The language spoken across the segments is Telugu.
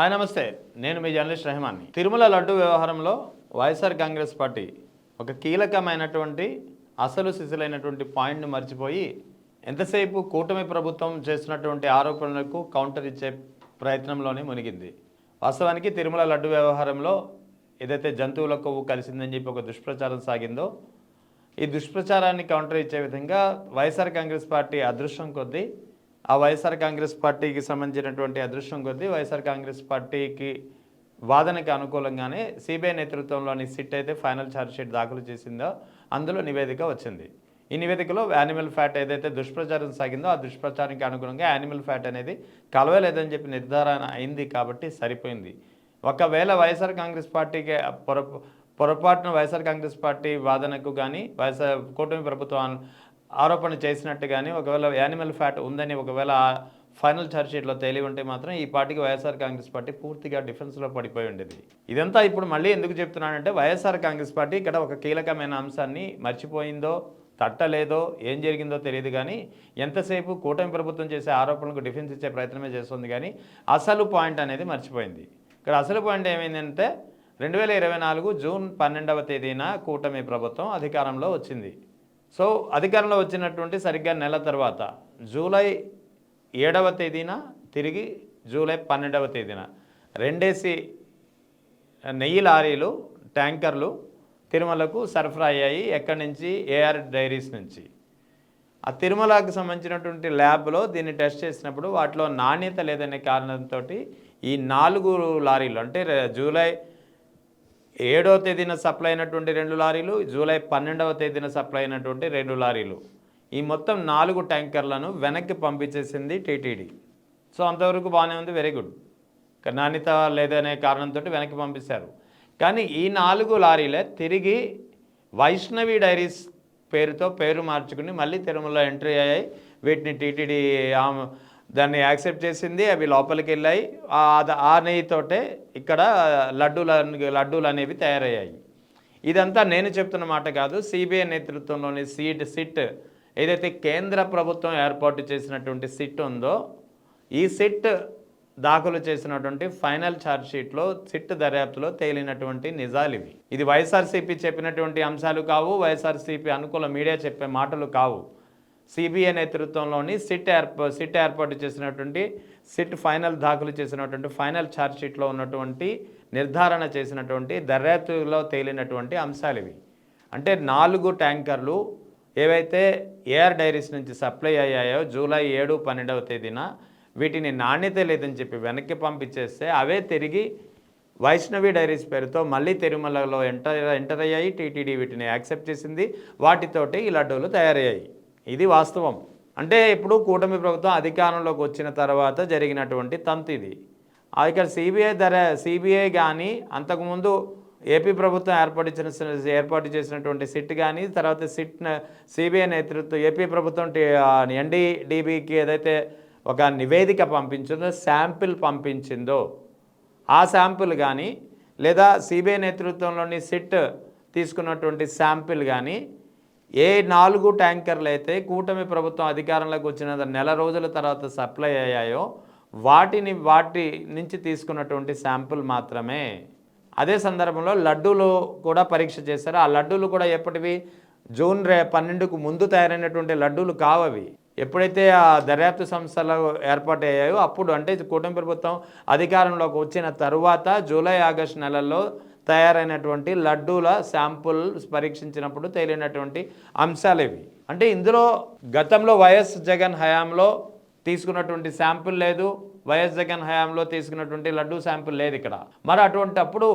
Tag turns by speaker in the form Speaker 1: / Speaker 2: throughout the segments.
Speaker 1: హాయ్ నమస్తే, నేను మీ జర్నలిస్ట్ రెహమాన్ని. తిరుమల లడ్డు వ్యవహారంలో వైఎస్ఆర్ కాంగ్రెస్ పార్టీ ఒక కీలకమైనటువంటి అసలు సిసలైనటువంటి పాయింట్ను మర్చిపోయి ఎంతసేపు కూటమి ప్రభుత్వం చేస్తున్నటువంటి ఆరోపణలకు కౌంటర్ ఇచ్చే ప్రయత్నంలోనే మునిగింది. వాస్తవానికి తిరుమల లడ్డు వ్యవహారంలో ఏదైతే జంతువుల కొవ్వు కలిసిందని చెప్పి ఒక దుష్ప్రచారం సాగిందో, ఈ దుష్ప్రచారాన్ని కౌంటర్ ఇచ్చే విధంగా వైఎస్ఆర్ కాంగ్రెస్ పార్టీ అదృష్టం కొద్దీ ఆ వైఎస్ఆర్ కాంగ్రెస్ పార్టీకి సంబంధించినటువంటి అదృష్టం కొద్దీ వైఎస్ఆర్ కాంగ్రెస్ పార్టీకి వాదనకి అనుకూలంగానే సిబిఐ నేతృత్వంలోని సిట్ అయితే ఫైనల్ ఛార్జ్షీట్ దాఖలు చేసిందో అందులో నివేదిక వచ్చింది. ఈ నివేదికలో యానిమల్ ఫ్యాట్ ఏదైతే దుష్ప్రచారం సాగిందో ఆ దుష్ప్రచారానికి అనుగుణంగా యానిమల్ ఫ్యాట్ అనేది కలవలేదని చెప్పి నిర్ధారణ అయింది కాబట్టి సరిపోయింది. ఒకవేళ వైఎస్ఆర్ కాంగ్రెస్ పార్టీకి పొరపాటున వైఎస్ఆర్ కాంగ్రెస్ పార్టీ వాదనకు కానీ వైఎస్ఆర్ కూటమి ప్రభుత్వం ఆరోపణ చేసినట్టు కానీ ఒకవేళ యానిమల్ ఫ్యాట్ ఉందని ఒకవేళ ఫైనల్ ఛార్జ్షీట్లో తేలి ఉంటే మాత్రం ఈ పార్టీకి వైఎస్ఆర్ కాంగ్రెస్ పార్టీ పూర్తిగా డిఫెన్స్లో పడిపోయి ఉండేది. ఇదంతా ఇప్పుడు మళ్ళీ ఎందుకు చెప్తున్నానంటే వైఎస్ఆర్ కాంగ్రెస్ పార్టీ ఇక్కడ ఒక కీలకమైన అంశాన్ని మర్చిపోయిందో తట్టలేదో ఏం జరిగిందో తెలియదు, కానీ ఎంతసేపు కూటమి ప్రభుత్వం చేసే ఆరోపణలకు డిఫెన్స్ ఇచ్చే ప్రయత్నమే చేస్తుంది, కానీ అసలు పాయింట్ అనేది మర్చిపోయింది. ఇక్కడ అసలు పాయింట్ ఏమైందంటే 2024 జూన్ 12వ తేదీన కూటమి ప్రభుత్వం అధికారంలో వచ్చింది. సో అధికారంలో వచ్చినటువంటి సరిగ్గా నెల తర్వాత జూలై 7వ తేదీన తిరిగి జూలై 12వ తేదీన 2 నెయ్యి లారీలు ట్యాంకర్లు తిరుమలకు సరఫరా అయ్యాయి. ఎక్కడి నుంచి? ఏఆర్ డైరీస్ నుంచి. ఆ తిరుమలకు సంబంధించినటువంటి ల్యాబ్లో దీన్ని టెస్ట్ చేసినప్పుడు వాటిలో నాణ్యత లేదనే కారణంతో ఈ 4 లారీలు అంటే జూలై 7వ తేదీన సప్లై అయినటువంటి 2 లారీలు, జూలై 12వ తేదీన సప్లై అయినటువంటి 2 లారీలు, ఈ మొత్తం 4 ట్యాంకర్లను వెనక్కి పంపించేసింది టీటీడీ. సో అంతవరకు బాగానే ఉంది, వెరీ గుడ్. నాణ్యత లేదనే కారణంతో వెనక్కి పంపిస్తారు. కానీ ఈ 4 లారీలే తిరిగి వైష్ణవి డైరీస్ పేరు మార్చుకుని మళ్ళీ తిరుమలలో ఎంట్రీ అయ్యాయి. వీటిని టీటీడీ దాన్ని యాక్సెప్ట్ చేసింది, అవి లోపలికి వెళ్ళాయి. ఆ నెయ్యితోటే ఇక్కడ లడ్డూలు అనేవి తయారయ్యాయి. ఇదంతా నేను చెప్తున్న మాట కాదు, సిబిఐ నేతృత్వంలోని సిట్ ఏదైతే కేంద్ర ప్రభుత్వం ఏర్పాటు చేసినటువంటి సిట్ ఉందో ఈ సిట్ దాఖలు చేసినటువంటి ఫైనల్ ఛార్జ్షీట్లో సిట్ దర్యాప్తులో తేలినటువంటి నిజాలు ఇవి. ఇది వైఎస్ఆర్సీపీ చెప్పినటువంటి అంశాలు కావు, వైఎస్ఆర్సీపీ అనుకూల మీడియా చెప్పే మాటలు కావు. సిబిఐ నేతృత్వంలోని సిట్ ఏర్పాటు చేసినటువంటి సిట్ ఫైనల్ దాఖలు చేసినటువంటి ఫైనల్ ఛార్జ్షీట్లో ఉన్నటువంటి నిర్ధారణ చేసినటువంటి దర్యాప్తులో తేలినటువంటి అంశాలు ఇవి. అంటే 4 ట్యాంకర్లు ఏవైతే ఏఆర్ డైరీస్ నుంచి సప్లై అయ్యాయో జూలై 7, 12వ తేదీన వీటిని నాణ్యత లేదని చెప్పి వెనక్కి పంపించేస్తే అవే తిరిగి వైష్ణవి డైరీస్ పేరుతో మళ్ళీ తిరుమలలో ఎంటర్ అయ్యాయి. టీటీడీ వీటిని యాక్సెప్ట్ చేసింది, వాటితోటి ఈ లడ్డూలు తయారయ్యాయి. ఇది వాస్తవం. అంటే ఇప్పుడు కూటమి ప్రభుత్వం అధికారంలోకి వచ్చిన తర్వాత జరిగినటువంటి తంతు ఇది. ఇక్కడ సిబిఐ కానీ అంతకుముందు ఏపీ ప్రభుత్వం ఏర్పాటు చేసినటువంటి సిట్ కానీ తర్వాత సిబిఐ నేతృత్వం ఏపీ ప్రభుత్వం ఎన్డీడీబీకి ఏదైతే ఒక నివేదిక పంపించిందో శాంపిల్ పంపించిందో ఆ శాంపిల్ కానీ లేదా సిబిఐ నేతృత్వంలోని సిట్ తీసుకున్నటువంటి శాంపిల్ కానీ ఏ 4 ట్యాంకర్లు అయితే కూటమి ప్రభుత్వం అధికారంలోకి వచ్చిన నెల రోజుల తర్వాత సప్లై అయ్యాయో వాటి నుంచి తీసుకున్నటువంటి శాంపుల్ మాత్రమే. అదే సందర్భంలో లడ్డూలు కూడా పరీక్ష చేశారు. ఆ లడ్డూలు కూడా ఎప్పటివి? జూన్ 12కు ముందు తయారైనటువంటి లడ్డూలు కావవి. ఎప్పుడైతే ఆ దర్యాప్తు సంస్థలు ఏర్పాటయ్యాయో అప్పుడు, అంటే కూటమి ప్రభుత్వం అధికారంలోకి వచ్చిన తరువాత జూలై, ఆగస్టు నెలల్లో తయారైనటువంటి లడ్డూల శాంపుల్ పరీక్షించినప్పుడు తేలినటువంటి అంశాలు ఇవి. అంటే ఇందులో గతంలో వైఎస్ జగన్ హయాంలో తీసుకున్నటువంటి శాంపుల్ లేదు, వైఎస్ జగన్ హయాంలో తీసుకున్నటువంటి లడ్డూ శాంపుల్ లేదు ఇక్కడ. మరి అటువంటప్పుడు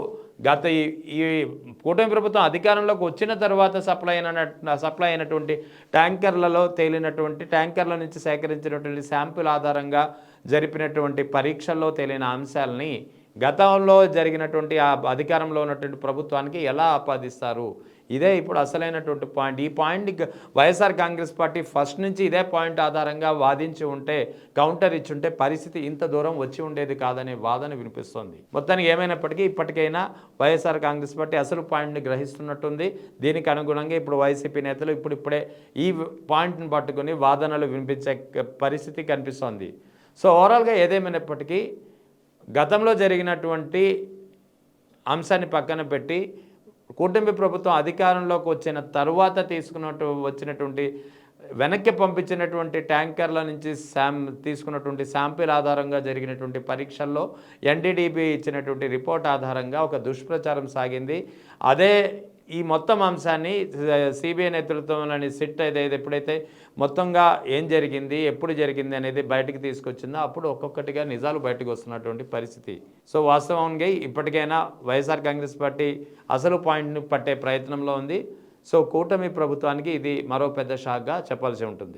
Speaker 1: ఈ కూటమి ప్రభుత్వం అధికారంలోకి వచ్చిన తర్వాత సప్లై అయినటువంటి ట్యాంకర్లలో తేలినటువంటి ట్యాంకర్ల నుంచి సేకరించినటువంటి శాంపుల్ ఆధారంగా జరిపినటువంటి పరీక్షల్లో తేలిన అంశాలని గతంలో జరిగినటువంటి ఆ అధికారంలో ఉన్నటువంటి ప్రభుత్వానికి ఎలా ఆపాదిస్తారు? ఇదే ఇప్పుడు అసలైనటువంటి పాయింట్. ఈ point YSR Congress party first నుంచి ఇదే పాయింట్ ఆధారంగా వాదించి ఉంటే, కౌంటర్ ఇచ్చి ఉంటే పరిస్థితి ఇంత దూరం వచ్చి ఉండేది కాదనే వాదన వినిపిస్తోంది. మొత్తానికి ఏమైనప్పటికీ ఇప్పటికైనా వైఎస్ఆర్ కాంగ్రెస్ పార్టీ అసలు పాయింట్ని గ్రహిస్తున్నట్టుంది. దీనికి అనుగుణంగా ఇప్పుడు వైసీపీ నేతలు ఇప్పుడిప్పుడే ఈ పాయింట్ని పట్టుకుని వాదనలు వినిపించే పరిస్థితి కనిపిస్తోంది. సో ఓవరాల్గా ఏదేమైనప్పటికీ గతంలో జరిగినటువంటి అంశాన్ని పక్కన పెట్టి కూటమి ప్రభుత్వం అధికారంలోకి వచ్చిన తరువాత వచ్చినటువంటి వెనక్కి పంపించినటువంటి ట్యాంకర్ల నుంచి తీసుకున్నటువంటి శాంపిల్ ఆధారంగా జరిగినటువంటి పరీక్షల్లో ఎన్డీడీబీ ఇచ్చినటువంటి రిపోర్ట్ ఆధారంగా ఒక దుష్ప్రచారం సాగింది. అదే ఈ మొత్తం అంశాన్ని సిబిఐ నేతృత్వంలోని సిట్ ఏదైతే ఎప్పుడైతే మొత్తంగా ఏం జరిగింది, ఎప్పుడు జరిగింది అనేది బయటకు తీసుకొచ్చిందో అప్పుడు ఒక్కొక్కటిగా నిజాలు బయటకు వస్తున్నటువంటి పరిస్థితి. సో వాస్తవంగా ఇప్పటికైనా వైఎస్ఆర్ కాంగ్రెస్ పార్టీ అసలు పాయింట్ను పట్టే ప్రయత్నంలో ఉంది. సో కూటమి ప్రభుత్వానికి ఇది మరో పెద్ద షాక్గా చెప్పాల్సి ఉంటుంది.